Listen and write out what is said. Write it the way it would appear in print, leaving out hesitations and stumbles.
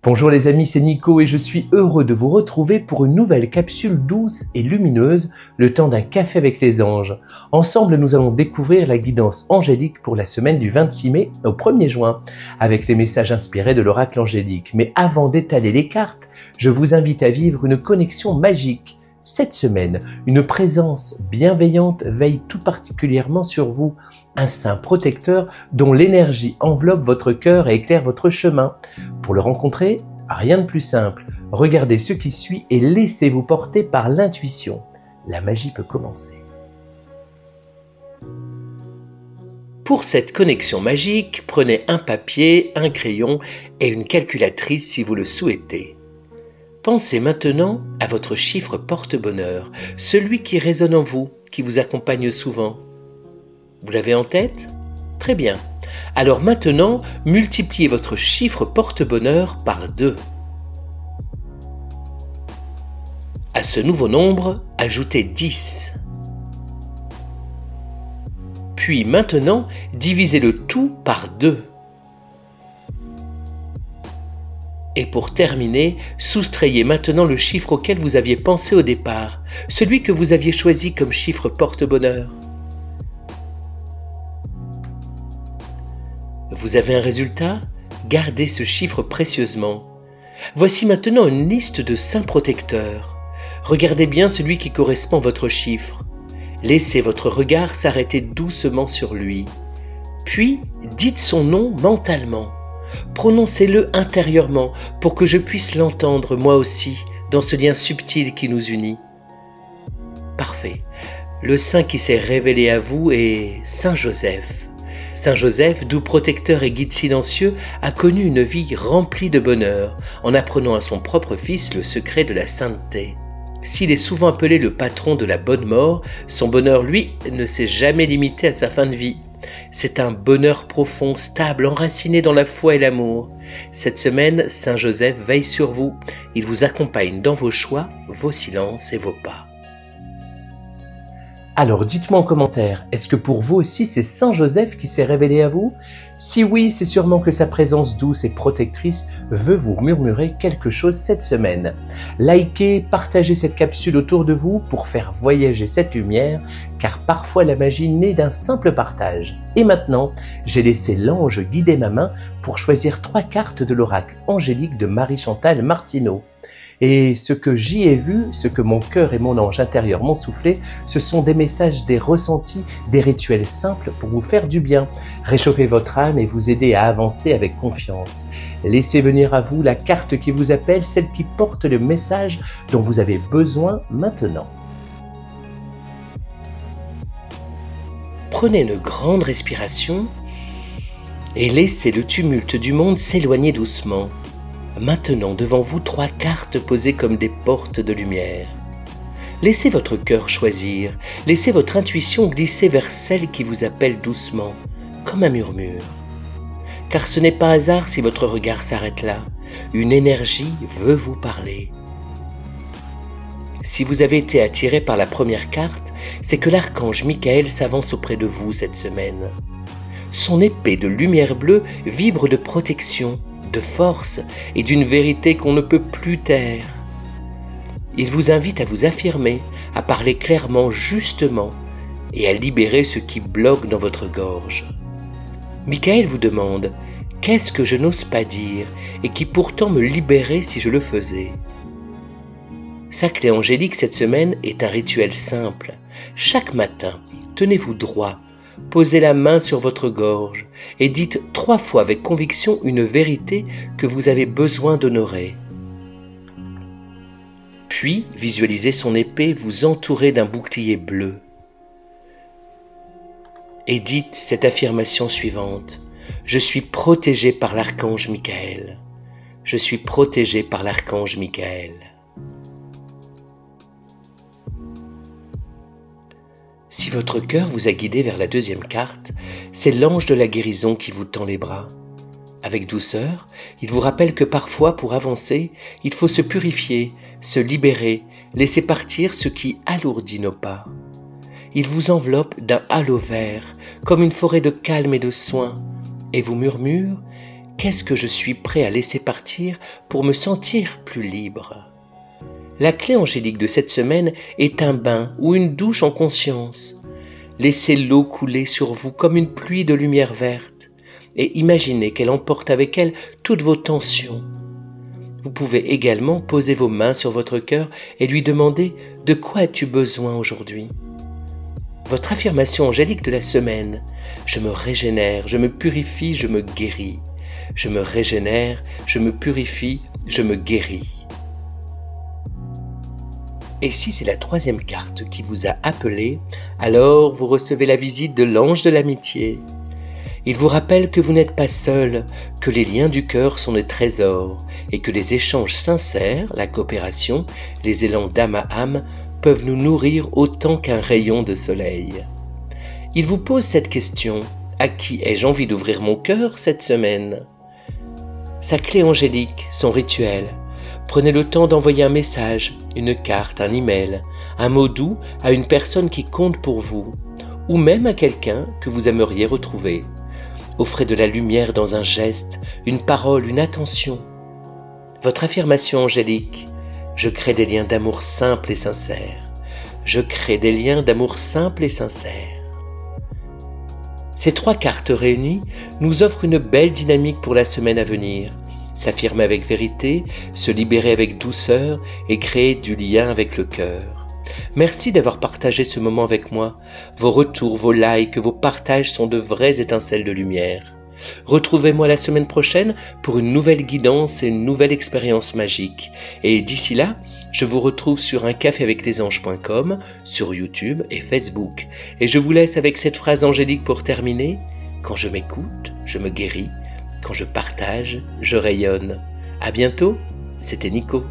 Bonjour les amis, c'est Nico et je suis heureux de vous retrouver pour une nouvelle capsule douce et lumineuse, le temps d'un café avec les anges. Ensemble, nous allons découvrir la guidance angélique pour la semaine du 26 mai au 1er juin, avec les messages inspirés de l'oracle angélique. Mais avant d'étaler les cartes, je vous invite à vivre une connexion magique. Cette semaine, une présence bienveillante veille tout particulièrement sur vous, un saint protecteur dont l'énergie enveloppe votre cœur et éclaire votre chemin. Pour le rencontrer, rien de plus simple. Regardez ce qui suit et laissez-vous porter par l'intuition. La magie peut commencer. Pour cette connexion magique, prenez un papier, un crayon et une calculatrice si vous le souhaitez. Pensez maintenant à votre chiffre porte-bonheur, celui qui résonne en vous, qui vous accompagne souvent. Vous l'avez en tête? Très bien. Alors maintenant, multipliez votre chiffre porte-bonheur par 2. À ce nouveau nombre, ajoutez 10. Puis maintenant, divisez le tout par 2. Et pour terminer, soustrayez maintenant le chiffre auquel vous aviez pensé au départ, celui que vous aviez choisi comme chiffre porte-bonheur. Vous avez un résultat? Gardez ce chiffre précieusement. Voici maintenant une liste de saints protecteurs. Regardez bien celui qui correspond à votre chiffre. Laissez votre regard s'arrêter doucement sur lui. Puis, dites son nom mentalement. Prononcez-le intérieurement pour que je puisse l'entendre moi aussi dans ce lien subtil qui nous unit. Parfait. Le saint qui s'est révélé à vous est Saint Joseph. Saint Joseph, doux protecteur et guide silencieux, a connu une vie remplie de bonheur en apprenant à son propre fils le secret de la sainteté. S'il est souvent appelé le patron de la bonne mort, son bonheur, lui, ne s'est jamais limité à sa fin de vie. C'est un bonheur profond, stable, enraciné dans la foi et l'amour. Cette semaine, Saint Joseph veille sur vous. Il vous accompagne dans vos choix, vos silences et vos pas. Alors dites-moi en commentaire, est-ce que pour vous aussi c'est Saint Joseph qui s'est révélé à vous? Si oui, c'est sûrement que sa présence douce et protectrice veut vous murmurer quelque chose cette semaine. Likez, partagez cette capsule autour de vous pour faire voyager cette lumière, car parfois la magie naît d'un simple partage. Et maintenant, j'ai laissé l'ange guider ma main pour choisir 3 cartes de l'oracle angélique de Marie-Chantal Martineau. Et ce que j'y ai vu, ce que mon cœur et mon ange intérieur m'ont soufflé, ce sont des messages, des ressentis, des rituels simples pour vous faire du bien, réchauffer votre âme et vous aider à avancer avec confiance. Laissez venir à vous la carte qui vous appelle, celle qui porte le message dont vous avez besoin maintenant. Prenez une grande respiration et laissez le tumulte du monde s'éloigner doucement. Maintenant, devant vous, 3 cartes posées comme des portes de lumière. Laissez votre cœur choisir, laissez votre intuition glisser vers celle qui vous appelle doucement, comme un murmure. Car ce n'est pas hasard si votre regard s'arrête là, une énergie veut vous parler. Si vous avez été attiré par la première carte, c'est que l'archange Michael s'avance auprès de vous cette semaine. Son épée de lumière bleue vibre de protection, de force et d'une vérité qu'on ne peut plus taire. Il vous invite à vous affirmer, à parler clairement, justement, et à libérer ce qui bloque dans votre gorge. Michael vous demande « Qu'est-ce que je n'ose pas dire et qui pourtant me libérait si je le faisais ?» Sa clé angélique cette semaine est un rituel simple. Chaque matin, tenez-vous droit, posez la main sur votre gorge et dites 3 fois avec conviction une vérité que vous avez besoin d'honorer. Puis, visualisez son épée vous entourer d'un bouclier bleu. Et dites cette affirmation suivante. Je suis protégé par l'archange Michael. Je suis protégé par l'archange Michael. Si votre cœur vous a guidé vers la 2e carte, c'est l'ange de la guérison qui vous tend les bras. Avec douceur, il vous rappelle que parfois, pour avancer, il faut se purifier, se libérer, laisser partir ce qui alourdit nos pas. Il vous enveloppe d'un halo vert, comme une forêt de calme et de soin, et vous murmure Qu'est-ce que je suis prêt à laisser partir pour me sentir plus libre? La clé angélique de cette semaine est un bain ou une douche en conscience. Laissez l'eau couler sur vous comme une pluie de lumière verte et imaginez qu'elle emporte avec elle toutes vos tensions. Vous pouvez également poser vos mains sur votre cœur et lui demander « De quoi as-tu besoin aujourd'hui ?» Votre affirmation angélique de la semaine: je me régénère, je me purifie, je me guéris. Je me régénère, je me purifie, je me guéris. Et si c'est la troisième carte qui vous a appelé, alors vous recevez la visite de l'ange de l'amitié. Il vous rappelle que vous n'êtes pas seul, que les liens du cœur sont des trésors et que les échanges sincères, la coopération, les élans d'âme à âme peuvent nous nourrir autant qu'un rayon de soleil. Il vous pose cette question: à qui ai-je envie d'ouvrir mon cœur cette semaine? Sa clé angélique, son rituel. Prenez le temps d'envoyer un message, une carte, un email, un mot doux à une personne qui compte pour vous, ou même à quelqu'un que vous aimeriez retrouver. Offrez de la lumière dans un geste, une parole, une attention. Votre affirmation angélique: je crée des liens d'amour simples et sincères. Je crée des liens d'amour simples et sincères. Ces trois cartes réunies nous offrent une belle dynamique pour la semaine à venir. S'affirmer avec vérité, se libérer avec douceur et créer du lien avec le cœur. Merci d'avoir partagé ce moment avec moi. Vos retours, vos likes, vos partages sont de vraies étincelles de lumière. Retrouvez-moi la semaine prochaine pour une nouvelle guidance et une nouvelle expérience magique. Et d'ici là, je vous retrouve sur uncaféaveclesanges.com, sur YouTube et Facebook. Et je vous laisse avec cette phrase angélique pour terminer: quand je m'écoute, je me guéris. Quand je partage, je rayonne. À bientôt, c'était Nico.